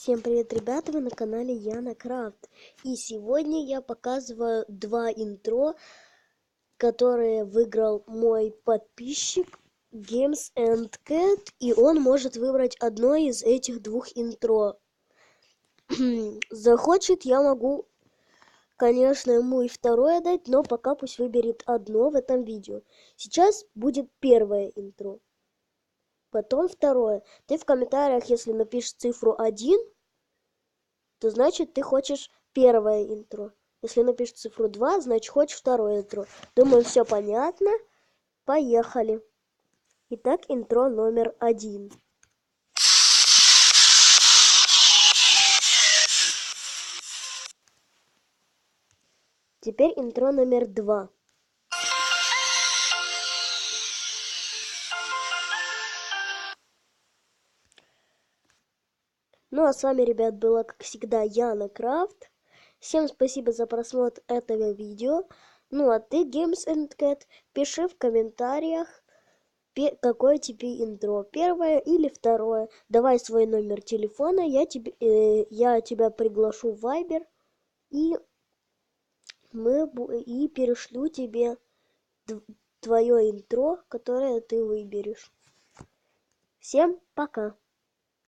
Всем привет, ребята! Вы на канале Яна Крафт. И сегодня я показываю два интро, которые выиграл мой подписчик Games and Cat. И он может выбрать одно из этих двух интро. Захочет, я могу, конечно, ему и второе дать, но пока пусть выберет одно в этом видео. Сейчас будет первое интро. Потом второе. Ты в комментариях, если напишешь цифру 1, то значит ты хочешь первое интро. Если напишешь цифру 2, значит хочешь второе интро. Думаю, все понятно. Поехали. Итак, интро номер 1. Теперь интро номер 2. Ну а с вами, ребят, была, как всегда, Яна Крафт. Всем спасибо за просмотр этого видео. Ну а ты, Games and Cat, пиши в комментариях, какое тебе интро, первое или второе. Давай свой номер телефона, я тебя приглашу в Viber и перешлю тебе твое интро, которое ты выберешь. Всем пока!